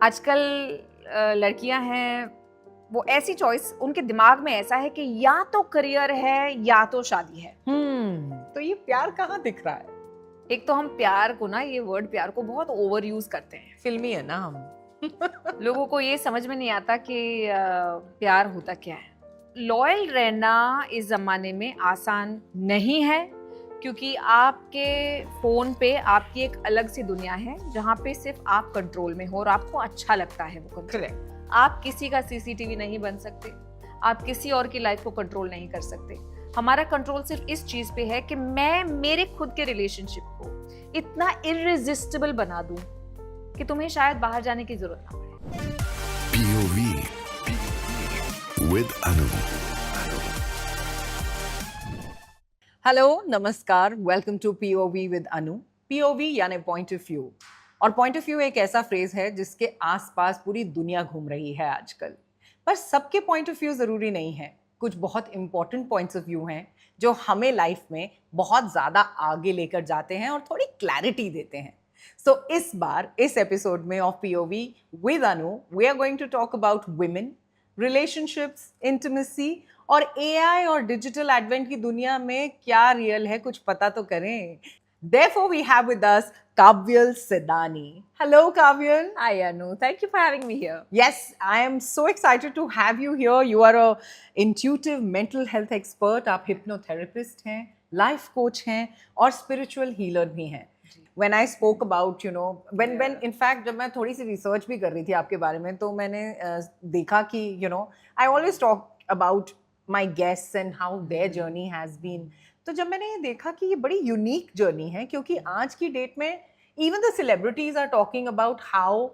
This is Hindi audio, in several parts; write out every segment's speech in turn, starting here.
आजकल लड़कियां हैं, वो ऐसी चॉइस उनके दिमाग में ऐसा है कि या तो करियर है या तो शादी है। तो ये प्यार कहाँ दिख रहा है? एक तो हम प्यार को ना, ये वर्ड प्यार को बहुत ओवर यूज करते हैं। फिल्मी है ना हम। लोगों को ये समझ में नहीं आता कि प्यार होता क्या है। लॉयल रहना इस जमाने में आसान नहीं है, क्योंकि आपके फोन पे आपकी एक अलग सी दुनिया है जहाँ पे सिर्फ आप कंट्रोल में हो और आपको अच्छा लगता है वो कंट्रोल। करेक्ट। आप किसी का सीसीटीवी नहीं बन सकते, आप किसी और की लाइफ को कंट्रोल नहीं कर सकते। हमारा कंट्रोल सिर्फ इस चीज पे है कि मैं मेरे खुद के रिलेशनशिप को इतना इररेजिस्टिबल बना दूं कि तुम्हें शायद बाहर जाने की जरूरत ना पड़े। POV with Anu. हेलो, नमस्कार, welcome to POV with Anu. POV यानी पॉइंट ऑफ व्यू, और पॉइंट ऑफ व्यू एक ऐसा फ्रेज है जिसके आसपास पूरी दुनिया घूम रही है आजकल। पर सबके पॉइंट ऑफ व्यू ज़रूरी नहीं है। कुछ बहुत इंपॉर्टेंट पॉइंट्स ऑफ व्यू हैं जो हमें लाइफ में बहुत ज़्यादा आगे लेकर जाते हैं और थोड़ी क्लैरिटी देते हैं। सो इस बार इस एपिसोड में of POV with Anu we are going to talk about women, relationships, intimacy और एआई और डिजिटल एडवेंट की दुनिया में क्या रियल है, कुछ पता तो करें। Therefore, we have with us Kavyal Sidani. Hello, Kavyal. Hi Anu, thank you for having me here. Yes, I am so excited to have you here. You are a intuitive mental health expert. आप hypnotherapist हैं, life coach हैं और spiritual healer भी हैं. When I spoke about, when in fact जब मैं थोड़ी सी research भी कर रही थी आपके बारे में, तो मैंने देखा कि I always talk about my guests and how their journey has been. तो जब मैंने ये देखा कि ये बड़ी यूनिक जर्नी है, क्योंकि आज की डेट में even the celebrities are talking about how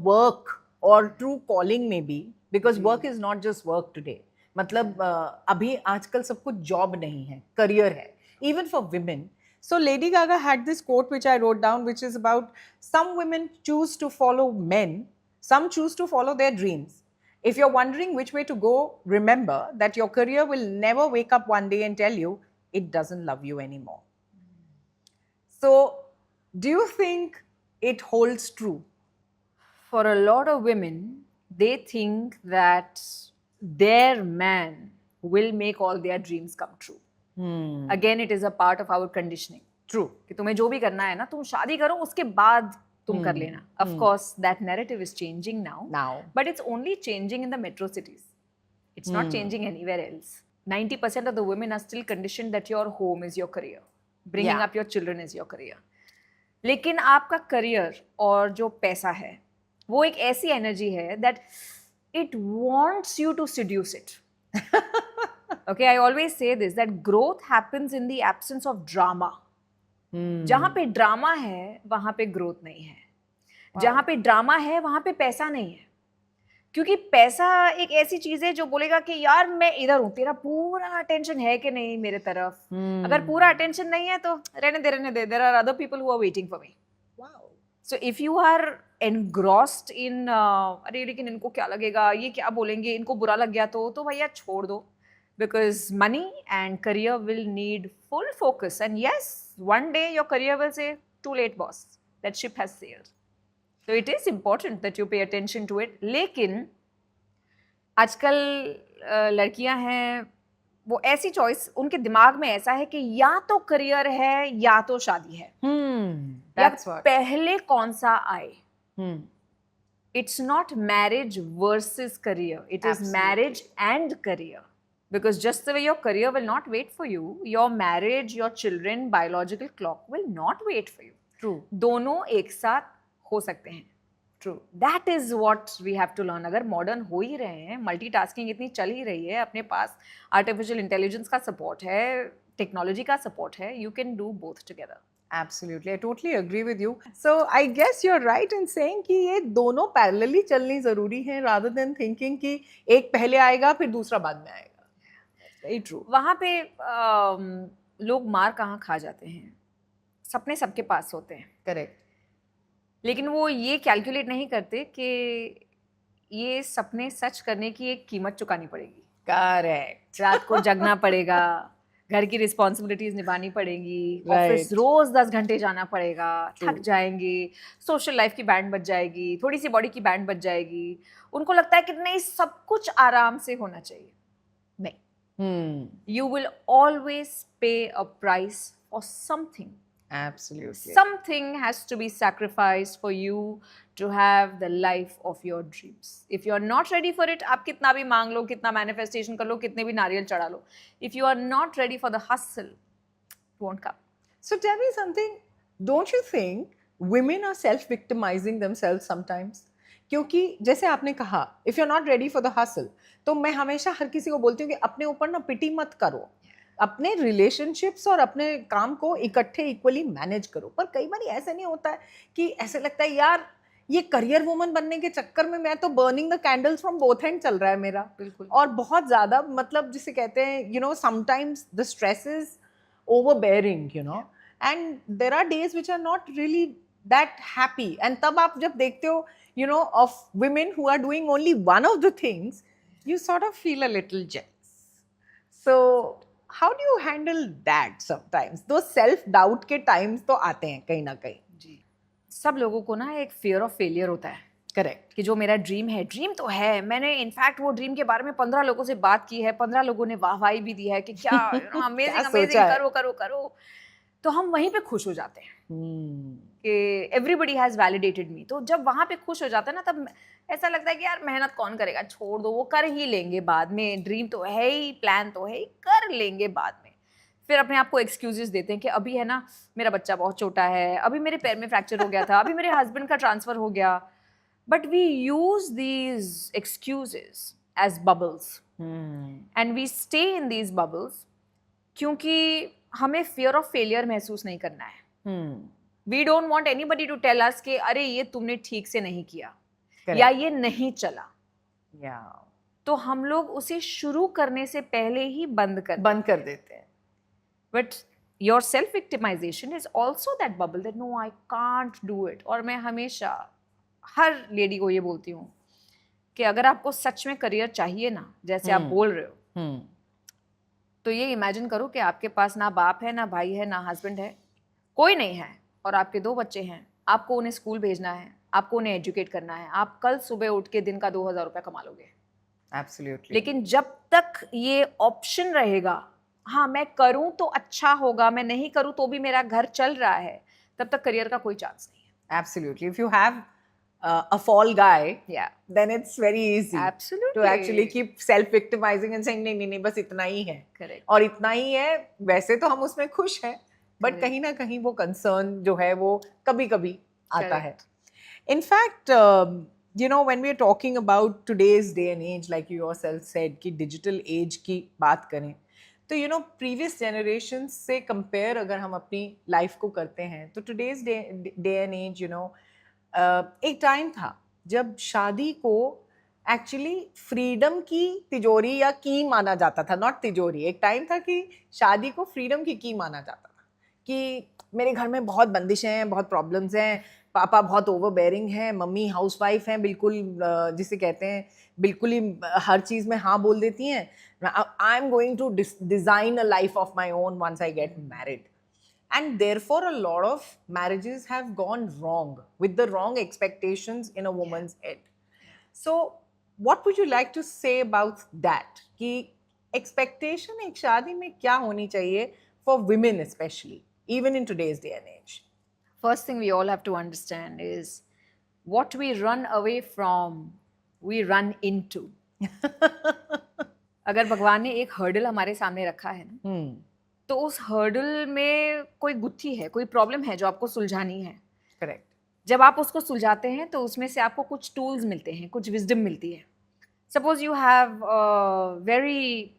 work और ट्रू कॉलिंग में भी, because work is not just work today. मतलब अभी आजकल सब कुछ जॉब नहीं है, करियर है, even for women. So Lady Gaga had this quote which I wrote down, which is about some women choose to follow men, some choose to follow their dreams. If you're wondering which way to go, remember that your career will never wake up one day and tell you it doesn't love you anymore. So, do you think it holds true? For a lot of women, they think that their man will make all their dreams come true. Again, it is a part of our conditioning. True. कि तुम्हें जो भी करना है ना, तुम शादी करो, उसके बाद तुम कर लेना. Of course, that narrative is changing now. But it's only changing in the metro cities. It's not changing anywhere else. 90% of the women are still conditioned that your home is your career. Bringing up your children is your career. लेकिन आपका करियर और जो पैसा है, वो एक ऐसी एनर्जी है that it wants you to seduce it. Okay, I always say this, that growth happens in the absence of drama. जहाँ पे ड्रामा है वहां पे ग्रोथ नहीं है. जहाँ पे ड्रामा है वहां पे पैसा नहीं है, क्योंकि पैसा एक ऐसी चीज है जो बोलेगा कि यार मैं इधर हूँ, तेरा पूरा अटेंशन है कि नहीं मेरे तरफ. अगर पूरा अटेंशन नहीं है तो रहने दे. There are other people who are waiting for me. So if you are engrossed in अरे लेकिन इनको क्या लगेगा, ये क्या बोलेंगे, इनको बुरा लग गया तो भैया छोड़ दो. Because money and career will need full focus. And yes, one day your career will say, too late boss, that ship has sailed. So it is important that you pay attention to it. लेकिन आजकल लड़कियां हैं, वो ऐसी चॉइस उनके दिमाग में ऐसा है कि या तो करियर है या तो शादी है. That's what. पहले कौन सा आए. It's not marriage versus career. It is marriage and career. Because just the way your career will not wait for you, your marriage, your children, biological clock will not wait for you. True. दोनों एक साथ हो सकते हैं. True. That is what we have to learn. अगर मॉडर्न हो ही रहे हैं, मल्टीटास्किंग इतनी चल ही रही है, अपने पास आर्टिफिशियल इंटेलिजेंस का सपोर्ट है, टेक्नोलॉजी का सपोर्ट है, you can do both together. Absolutely, I totally agree with you. So I guess you're right in saying कि ये दोनों parallelly चलनी जरूरी है, rather than thinking कि एक पहले आएगा फिर दूसरा बाद में आएगा. Very true. वहाँ पे लोग मार कहाँ खा जाते हैं. सपने सबके पास होते हैं. Correct. लेकिन वो ये कैलकुलेट नहीं करते कि ये सपने सच करने की एक कीमत चुकानी पड़ेगी. Correct. रात को जगना पड़ेगा, घर की रिस्पॉन्सिबिलिटीज निभानी पड़ेगी, Right. ऑफिस रोज 10 घंटे जाना पड़ेगा, थक जाएंगे, सोशल लाइफ की बैंड बज जाएगी, थोड़ी सी बॉडी की बैंड बज जाएगी। उनको लगता है कि नहीं, सब कुछ आराम से होना चाहिए। नहीं, यू विल ऑलवेज पे a price for something. Absolutely. Something has to be sacrificed for you to have the life of your dreams. If you are not ready for it, आप कितना भी मांग लो, कितना manifestation कर लो, कितने भी नारियल चढ़ा लो, if you are not ready for the hustle, it won't come. So tell me something, don't you think women are self-victimizing themselves sometimes? क्योंकि जैसे आपने कहा, if you're not ready for the hustle, तो मैं हमेशा हर किसी को बोलती हूँ कि अपने ऊपर ना पिटी मत करो, अपने रिलेशनशिप्स और अपने काम को इकट्ठे इक्वली मैनेज करो। पर कई बार ऐसा नहीं होता है कि ऐसे लगता है यार ये करियर वुमन बनने के चक्कर में मैं तो burning the candles from both and चल रहा है मेरा। बिल्कुल। और बहुत ज़्यादा मतलब जिसे कहते हैं you know sometimes the stress is overbearing you know and there are days which are not really that happy and तब आप जब देखते हो you know of women who are doing only one of the things, you sort of feel a little jealous. So how do you handle that sometimes? Those self doubt के times तो आते हैं कहीं ना कहीं। जी, सब लोगों को ना एक fear of failure होता है। करेक्ट, कि जो मेरा ड्रीम है, ड्रीम तो है, मैंने इनफैक्ट वो ड्रीम के बारे में 15 लोगों से बात की है, 15 लोगों ने वाहवाही भी दी है कि क्या अमेजिंग अमेजिंग, करो करो करो, तो हम वहीं पे खुश हो जाते हैं कि एवरीबडी हैज वैलिडेटेड मी। तो जब वहाँ पे खुश हो जाता है ना, तब ऐसा लगता है कि यार मेहनत कौन करेगा, छोड़ दो, वो कर ही लेंगे बाद में, ड्रीम तो है ही, प्लान तो है ही, कर लेंगे बाद में। फिर अपने आप को एक्सक्यूजेस देते हैं कि अभी है ना मेरा बच्चा बहुत छोटा है, अभी मेरे पैर में फ्रैक्चर हो गया था, अभी मेरे हस्बैंड का ट्रांसफर हो गया। But we use these excuses as bubbles and we stay in these bubbles, क्योंकि हमें फियर ऑफ फेलियर महसूस नहीं करना है। We don't want anybody to tell us कि अरे ये तुमने ठीक से नहीं किया, या ये नहीं चला। तो हम लोग उसे शुरू करने से पहले ही बंद कर देते हैं। But your self victimization is also that bubble that no I can't do it. और मैं हमेशा हर लेडी को ये बोलती हूँ कि अगर आपको सच में करियर चाहिए ना, जैसे आप बोल रहे हो, तो ये इमेजिन करो कि आपके पास ना बाप है, ना भाई है, ना हस्बैंड है, कोई नहीं है, और आपके 2 बच्चे हैं। आपको उन्हें स्कूल भेजना है, आपको उन्हें एजुकेट करना है। आप कल सुबह उठ के दिन का 2000 रुपया कमा लोगे। एब्सोल्युटली। लेकिन जब तक ये ऑप्शन रहेगा, हाँ मैं करूं तो अच्छा होगा, मैं नहीं करूं तो भी मेरा घर चल रहा है, तब तक करियर का कोई चांस नहीं है। Absolutely. If you have a fall guy, then it's very easy to actually keep self-victimizing and saying नहीं बस इतना ही है। Correct. और इतना ही है, वैसे तो हम उसमें खुश हैं, बट कहीं ना कहीं वो कंसर्न जो है वो कभी कभी आता है। In fact, you know, when we are talking about today's day and age, like you yourself said कि digital age की बात करें, तो you know previous generations से compare अगर हम अपनी life को करते हैं, तो today's day and age, you know, एक टाइम था जब शादी को एक्चुअली फ्रीडम की तिजोरी या की माना जाता था, नॉट तिजोरी। एक टाइम था कि शादी को फ्रीडम की की माना जाता था कि मेरे घर में बहुत बंदिशें हैं, बहुत प्रॉब्लम्स हैं, पापा बहुत ओवरबेयरिंग हैं, मम्मी हाउसवाइफ हैं, बिल्कुल जिसे कहते हैं बिल्कुल ही हर चीज़ में हाँ बोल देती हैं। I am going to design a life of my own once I get married. And therefore, a lot of marriages have gone wrong with the wrong expectations in a woman's head. So, what would you like to say about that? कि expectation एक शादी में क्या होनी चाहिए for women especially, even in today's day and age? First thing we all have to understand is what we run away from, we run into. अगर भगवान ने एक हर्डल हमारे सामने रखा है ना, तो उस हर्डल में कोई गुत्थी है, कोई प्रॉब्लम है जो आपको सुलझानी है। करेक्ट। जब आप उसको सुलझाते हैं तो उसमें से आपको कुछ टूल्स मिलते हैं, कुछ विजडम मिलती है। Suppose you have very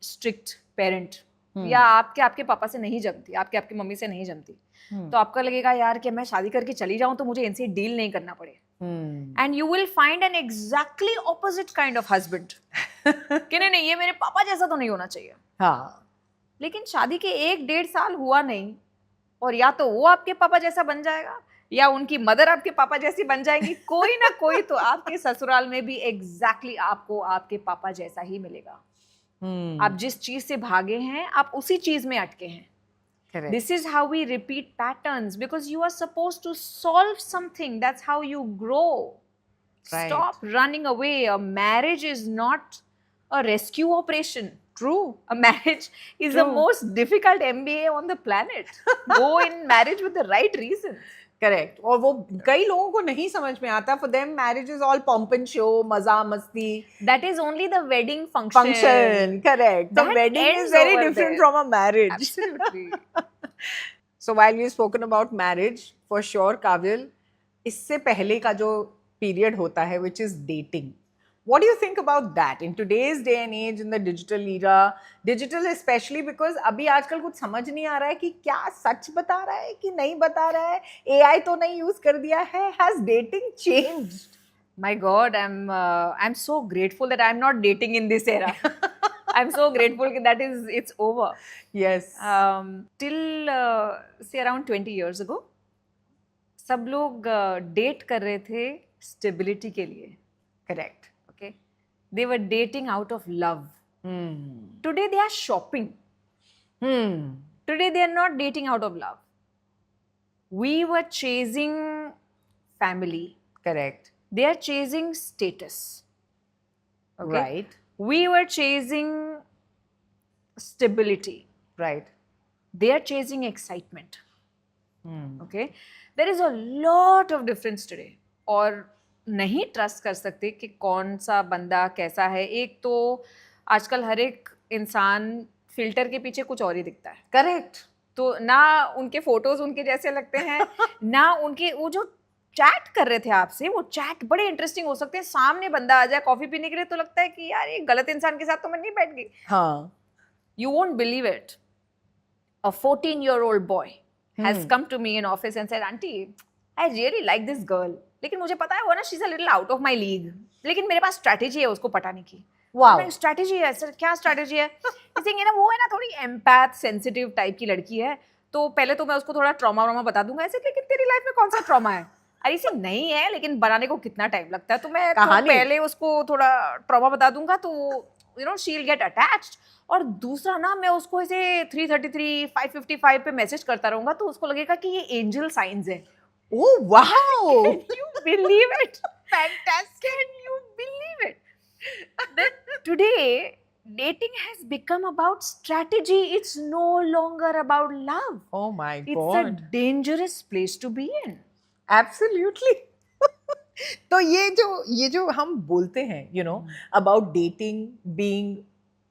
strict parent, या आपके पापा से नहीं जमती, आपकी मम्मी से नहीं जमती, तो आपका लगेगा यार कि मैं शादी करके चली जाऊं तो मुझे इनसे डील नहीं करना पड़े। And you will find an exactly opposite kind of husband कि नहीं ये मेरे पापा जैसा तो नहीं होना चाहिए। हाँ। लेकिन शादी के 1-1.5 साल हुआ नहीं, और या तो वो आपके पापा जैसा बन जाएगा, या उनकी मदर आपके पापा जैसी बन जाएंगी। कोई ना कोई तो आपके ससुराल में भी एग्जैक्टली आपको आपके पापा जैसा ही मिलेगा। आप जिस चीज से भागे हैं आप उसी चीज में अटके हैं. Correct. This is how we repeat patterns because you are supposed to solve something. That's how you grow. Right. Stop running away. A marriage is not a rescue operation. True. A marriage is the most difficult MBA on the planet. Go in marriage with the right reasons. Correct. और वो कई लोगों को नहीं समझ में आता. For them marriage is all pump and show, मजा मस्ती. That is only the wedding function. Correct. The wedding is very different from a marriage. Absolutely. So while we've spoken about marriage, for sure, Kavil, इससे पहले का जो period होता है, which is dating. What do you think about that in today's day and age, in the digital era? Digital especially because अभी आजकल कुछ समझ नहीं आ रहा है कि क्या सच बता रहा है कि नहीं बता रहा है. AI तो नहीं use कर दिया है. Has dating changed? My God, I'm so grateful that I'm not dating in this era. I'm so grateful that it's over. Yes. Till say around 20 years ago, सब लोग date कर रहे थे stability के लिए. Correct. Okay, they were dating out of love. Today they are shopping. Today they are not dating out of love. We were chasing family. Correct. They are chasing status. Okay? Right. We were chasing stability. Right. They are chasing excitement. Okay? There is a lot of difference today. और नहीं ट्रस्ट कर सकते कि कौन सा बंदा कैसा है. एक तो आजकल हर एक इंसान फिल्टर के पीछे कुछ और ही दिखता है. करेक्ट. तो ना उनके फोटोज उनके जैसे लगते हैं ना उनके वो जो चैट कर रहे थे आपसे वो चैट बड़े इंटरेस्टिंग हो सकते हैं. सामने बंदा आ जाए कॉफी पीने के लिए तो लगता है कि यार ये गलत इंसान के साथ तो मैं नहीं बैठ गई. हाँ. You won't believe it. A 14-year-old boy has come to me in office and said, "Auntie, I really like this girl." लेकिन मुझे पता है वो ना she's a little out of my league. लेकिन मेरे पास स्ट्रैटेजी है उसको पटाने की. Wow. स्ट्रैटेजी है सर. क्या स्ट्रैटेजी है? इसे ना वो है ना थोड़ी एम्पैथ सेंसिटिव टाइप की लड़की है. तो पहले तो मैं उसको थोड़ा ट्रॉमा बता दूंगा ऐसे. लेकिन तेरी लाइफ में कौन सा ट्रॉमा है? अरे इसे नहीं है लेकिन बनाने को कितना टाइम लगता है. तो मैं तो पहले उसको थोड़ा ट्रॉमा बता दूंगा तो you know she will get attached. और दूसरा ना मैं उसको ऐसे 333 555 पे मैसेज करता रहूंगा तो उसको लगेगा कि ये एंजल साइंस है. Oh wow! Can you believe it? Fantastic! Can you believe it? That today dating has become about strategy. It's no longer about love. Oh my God! It's a dangerous place to be in. Absolutely. तो ये जो हम बोलते हैं, you know, about dating being,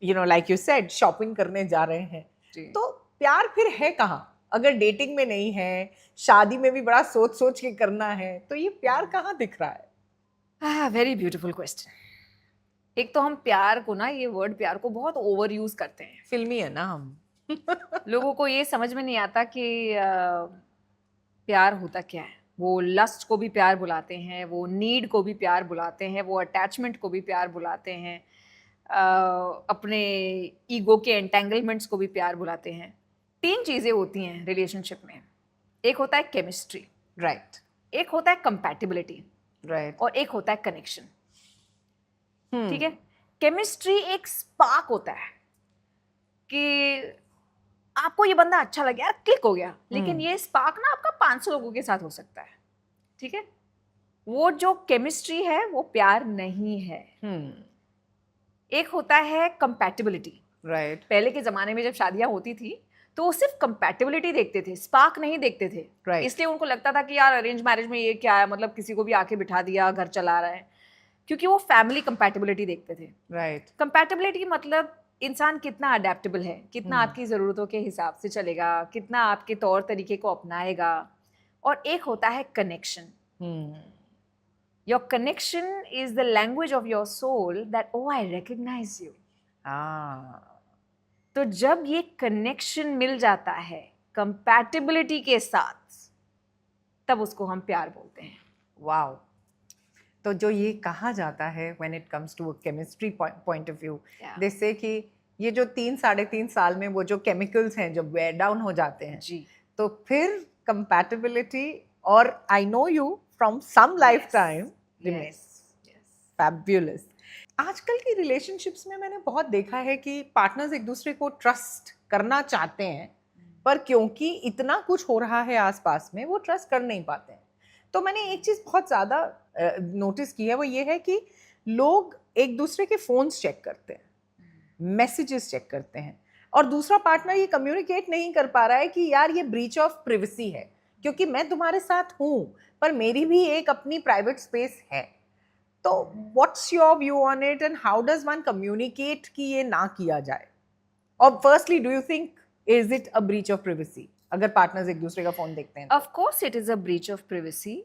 you know, like you said, shopping करने जा रहे हैं. तो प्यार फिर है कहाँ? अगर डेटिंग में नहीं है, शादी में भी बड़ा सोच के करना है, तो ये प्यार कहाँ दिख रहा है? Very beautiful question. एक तो हम प्यार को ना ये वर्ड प्यार को बहुत ओवर यूज करते हैं. फिल्मी है ना हम. लोगों को ये समझ में नहीं आता कि प्यार होता क्या है. वो लस्ट को भी प्यार बुलाते हैं, वो नीड को भी प्यार बुलाते हैं, वो अटैचमेंट को भी प्यार बुलाते हैं, अपने ईगो के एंटेंगलमेंट्स को भी प्यार बुलाते हैं. 3 चीज़ें होती हैं रिलेशनशिप में. एक होता है केमिस्ट्री. राइट. एक होता है कंपैटिबिलिटी. राइट. और एक होता है कनेक्शन. ठीक है. केमिस्ट्री एक स्पार्क होता है कि आपको ये बंदा अच्छा लग गया, क्लिक हो गया. लेकिन ये स्पार्क ना आपका 500 लोगों के साथ हो सकता है. ठीक है. वो जो केमिस्ट्री है वो प्यार नहीं है. एक होता है कंपैटिबिलिटी. राइट. पहले के जमाने में जब शादियां होती थी तो वो सिर्फ कंपैटिबिलिटी देखते थे, स्पार्क नहीं देखते थे. Right. इसलिए उनको लगता था कि यार अरेंज मैरिज में ये क्या है, मतलब किसी को भी आके बिठा दिया, घर चला रहा है. क्योंकि वो फैमिली कंपैटिबिलिटी देखते थे. राइट. कंपैटिबिलिटी मतलब इंसान कितना अडेप्टेबल है, कितना आपकी ज़रूरतों के हिसाब से चलेगा, कितना आपके तौर तरीके को अपनाएगा. और एक होता है connection. Your connection is the language of your soul that oh I recognize you. तो जब ये कनेक्शन मिल जाता है कंपैटिबिलिटी के साथ तब उसको हम प्यार बोलते हैं. वाओ. तो जो ये कहा जाता है when it comes to a chemistry point of view, they say कि ये जो 3-3.5 साल में वो जो केमिकल्स हैं जो वेयर डाउन हो जाते हैं जी, तो फिर कंपैटिबिलिटी और I know you from some life time. yes. Fabulous. आजकल की रिलेशनशिप्स में मैंने बहुत देखा है कि पार्टनर्स एक दूसरे को ट्रस्ट करना चाहते हैं, पर क्योंकि इतना कुछ हो रहा है आसपास में वो ट्रस्ट कर नहीं पाते हैं। तो मैंने एक चीज़ बहुत ज़्यादा नोटिस की है, वो ये है कि लोग एक दूसरे के फ़ोन्स चेक करते हैं, मैसेजेस चेक करते हैं, और दूसरा पार्टनर ये कम्युनिकेट नहीं कर पा रहा है कि यार ये ब्रीच ऑफ प्रिवेसी है, क्योंकि मैं तुम्हारे साथ हूँ पर मेरी भी एक अपनी प्राइवेट स्पेस है। तो what's your view on it and how does one communicate कि ये ना किया जाए? और firstly do you think is it a breach of privacy अगर पार्टनर्स एक दूसरे का फोन देखते हैं? Of course, it is a breach of privacy,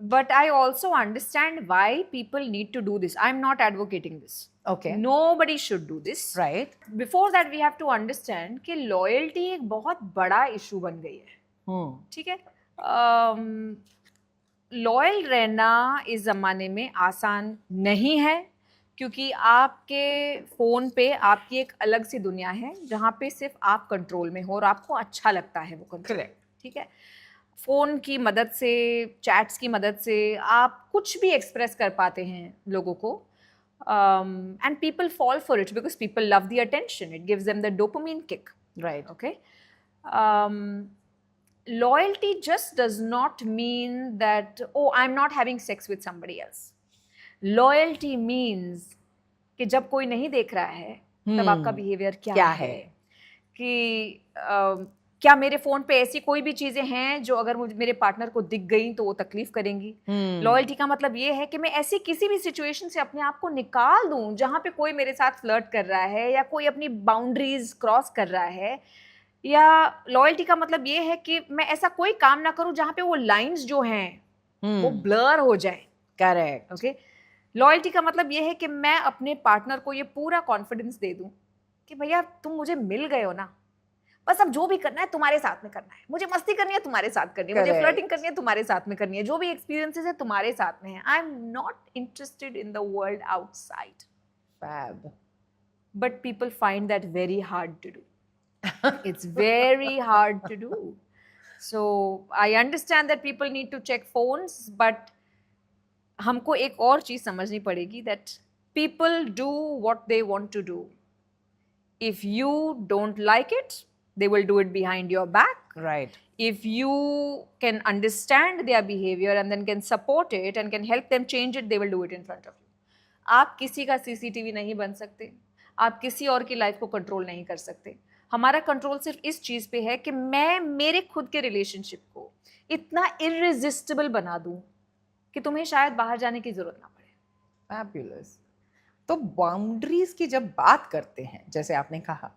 but I also understand why people need to do this. I'm not advocating this. Okay. Nobody should do this. Right. Before that, we have to understand कि loyalty एक बहुत बड़ा issue बन गई है. ठीक है? लॉयल रहना इस ज़माने में आसान नहीं है, क्योंकि आपके फ़ोन पे आपकी एक अलग सी दुनिया है जहाँ पे सिर्फ आप कंट्रोल में हो और आपको अच्छा लगता है वो कंट्रोल. ठीक है? फ़ोन की मदद से, चैट्स की मदद से आप कुछ भी एक्सप्रेस कर पाते हैं लोगों को, and people fall for it because people love the attention. It gives them the dopamine kick. Right. Okay. Loyalty just does not mean that, oh, I'm not having sex with somebody else. Loyalty means कि जब कोई नहीं देख रहा है तब आपका बिहेवियर क्या है, कि क्या मेरे फोन पे ऐसी कोई भी चीजें हैं जो अगर मुझे मेरे पार्टनर को दिख गई तो वो तकलीफ करेंगी. लॉयल्टी का मतलब ये है कि मैं ऐसी किसी भी सिचुएशन से अपने आप को निकाल दूं जहां पे कोई मेरे साथ फ्लर्ट कर रहा है या कोई अपनी बाउंड्रीज क्रॉस कर रहा है. या लॉयल्टी का मतलब ये है कि मैं ऐसा कोई काम ना करूं जहां पे वो लाइंस जो हैं वो ब्लर हो जाए. करेक्ट. ओके. लॉयल्टी का मतलब ये है कि मैं अपने पार्टनर को ये पूरा कॉन्फिडेंस दे दूं कि भैया तुम मुझे मिल गए हो ना, बस अब जो भी करना है तुम्हारे साथ में करना है, मुझे मस्ती करनी है तुम्हारे साथ करनी है, मुझे फ्लर्टिंग करनी है तुम्हारे साथ में करनी है, जो भी एक्सपीरियंसेस है तुम्हारे साथ में है. I am not interested in the world outside. Fab. But people find that very hard to do. It's very hard to do. So I understand that people need to check phones, but हमको एक और चीज समझनी पड़ेगी that people do what they want to do. If you don't like it, they will do it behind your back. Right. If you can understand their behavior and then can support it and can help them change it, they will do it in front of you. आप किसी का CCTV नहीं बन सकते, आप किसी और की लाइफ को कंट्रोल नहीं कर सकते. हमारा कंट्रोल सिर्फ इस चीज पे है कि मैं मेरे खुद के रिलेशनशिप को इतना इररेजिस्टिबल बना दूं कि तुम्हें शायद बाहर जाने की जरूरत ना पड़े. फैबुलस. तो बाउंड्रीज की जब बात करते हैं, जैसे आपने कहा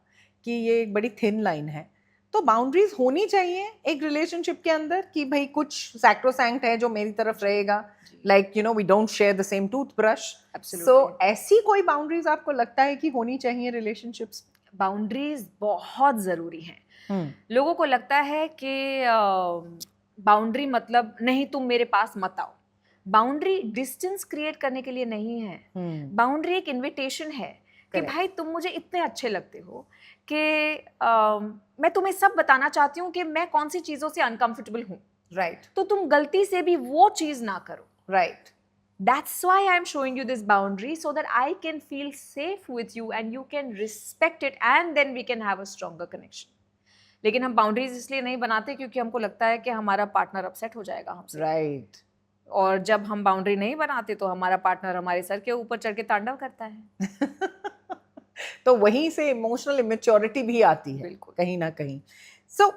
कि ये एक बड़ी थिन लाइन है, तो बाउंड्रीज होनी चाहिए एक रिलेशनशिप के अंदर कि भाई कुछ सैक्रोसैंक्ट है जो मेरी तरफ रहेगा, like you know we don't share the same toothbrush. So ऐसी कोई बाउंड्रीज आपको लगता है कि होनी चाहिए रिलेशनशिप्स? बाउंड्रीज बहुत ज़रूरी हैं. लोगों को लगता है कि बाउंड्री मतलब नहीं तुम मेरे पास मत आओ. बाउंड्री डिस्टेंस क्रिएट करने के लिए नहीं है. बाउंड्री एक इनविटेशन है कि भाई तुम मुझे इतने अच्छे लगते हो कि मैं तुम्हें सब बताना चाहती हूँ कि मैं कौन सी चीज़ों से अनकंफर्टेबल हूँ. राइट. तो तुम गलती से भी वो चीज़ ना करो. Right. That's why I'm showing you this boundary so that I can feel safe with you and you can respect it and then we can have a stronger connection. लेकिन हम बाउंड्रीज इसलिए नहीं बनाते क्योंकि हमको लगता है कि हमारा पार्टनर अपसेट हो जाएगा हमसे. राइट. और जब हम बाउंड्री नहीं बनाते तो हमारा पार्टनर हमारे सर के ऊपर चढ़ के तांडव करता है. तो वहीं से इमोशनल इमेच्योरिटी भी आती है कहीं ना कहीं. सो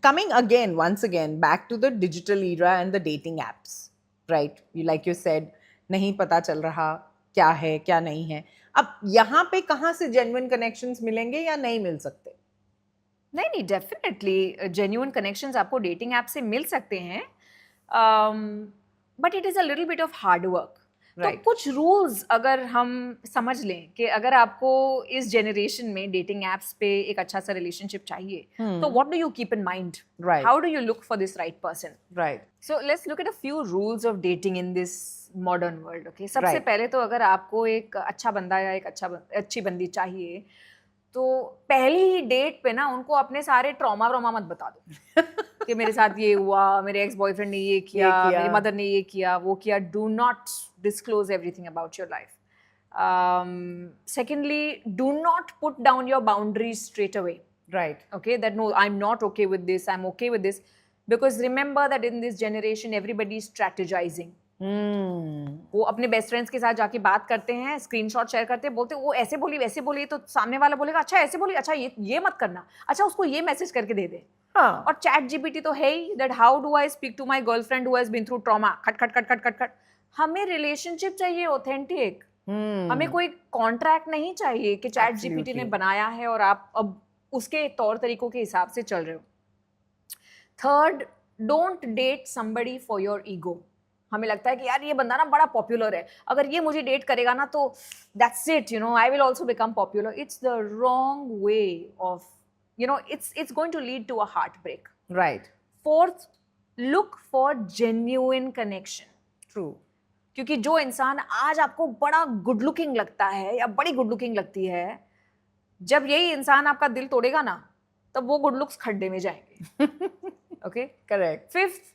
coming again once again back to the digital era and the dating apps. Right. You like you said नहीं पता चल रहा क्या है क्या नहीं है. अब यहाँ पे कहाँ से जेन्युइन कनेक्शंस मिलेंगे या नहीं मिल सकते? नहीं, डेफिनेटली जेन्युइन कनेक्शंस आपको डेटिंग ऐप से मिल सकते हैं, but it is a little bit of hard work. तो कुछ रूल्स अगर हम समझ लें कि अगर आपको इस जनरेशन में डेटिंग एप्स पे एक अच्छा सा रिलेशनशिप चाहिए, तो what do you keep in mind? How do you look for this right person? Right. So let's look at a few rules of dating in this modern world. Okay. सबसे पहले तो अगर आपको एक अच्छा बंदा या एक अच्छी बंदी चाहिए तो पहली ही डेट पे ना उनको अपने सारे ट्रॉमा मत बता दो कि मेरे साथ ये हुआ, मेरे एक्स बॉयफ्रेंड ने ये किया, मेरी मदर ने ये किया, वो किया. Do not disclose everything about your life. Secondly, do not put down your boundaries straight away. Right. Okay, that no, I'm not okay with this, I'm okay with this. Because remember that in this generation, everybody is strategizing. वो अपने बेस्ट फ्रेंड्स के साथ जाके बात करते हैं, स्क्रीनशॉट शेयर करते हैं, बोलते हैं वो ऐसे बोली वैसे बोली, तो सामने वाला बोलेगा अच्छा ऐसे बोली, अच्छा ये मत करना, अच्छा उसको ये मैसेज करके दे दे. हाँ. और चैट जीपीटी तो है ही, that how do I speak to my girlfriend who has been through trauma, खट खट खट खट खट खट. हमें रिलेशनशिप चाहिए ऑथेंटिक. हमें कोई कॉन्ट्रैक्ट नहीं चाहिए कि चैट जीपीटी ने बनाया है और आप अब उसके तौर तरीकों के हिसाब से चल रहे हो. Third, don't date somebody for your ego. हमें लगता है कि यार ये बंदा ना बड़ा पॉपुलर है, अगर ये मुझे डेट करेगा ना तो that's it, you know, I will also become popular. It's the wrong way of, you know, it's going to lead to a heartbreak. Right. Fourth, look for genuine connection. True. क्योंकि जो इंसान आज आपको बड़ा गुड लुकिंग लगता है या बड़ी गुड लुकिंग लगती है, जब यही इंसान आपका दिल तोड़ेगा ना, तब वो गुड लुक्स खड्डे में जाएंगे. Okay? Correct. Fifth,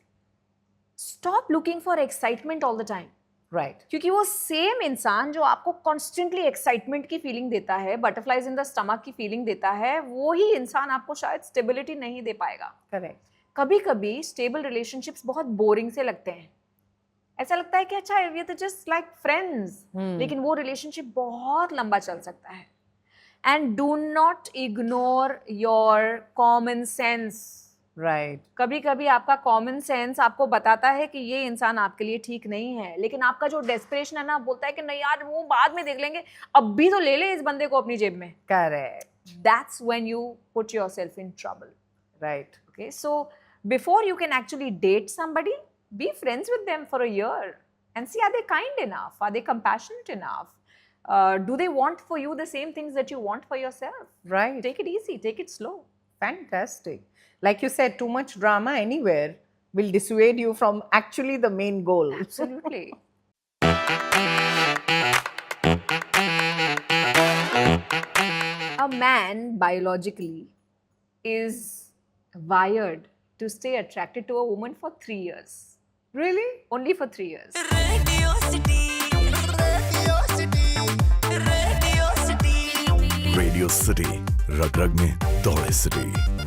stop looking for excitement all the time. Right. क्योंकि वो सेम इंसान जो आपको कॉन्स्टेंटली एक्साइटमेंट की फीलिंग देता है, बटरफ्लाइज इन द स्टमक की फीलिंग देता है, वो ही इंसान आपको शायद स्टेबिलिटी नहीं दे पाएगा. Correct. कभी कभी स्टेबल रिलेशनशिप्स बहुत बोरिंग से लगते हैं. ऐसा लगता है कि अच्छा ये तो जस्ट लाइक फ्रेंड्स, लेकिन वो रिलेशनशिप बहुत लंबा चल सकता है. And do not ignore your common sense. Right. कभी कभी आपका कॉमन सेंस आपको बताता है कि ये इंसान आपके लिए ठीक नहीं है, लेकिन आपका जो डेस्परेशन है ना बोलता है कि नहीं यार वो बाद में देख लेंगे, अब भी तो ले ले इस बंदे को अपनी जेब में. Correct. That's when you put yourself in trouble. Right. Okay, so before you can actually date somebody, be friends with them for a year and see, are they kind enough, are they compassionate enough, do they want for you the same things that you want for yourself. Right. Take it easy, take it slow. Fantastic. Like you said, too much drama anywhere will dissuade you from actually the main goal. Absolutely. A man biologically is wired to stay attracted to a woman for 3 years. Really? Only for 3 years. Radio City, रग रग में दौड़े City.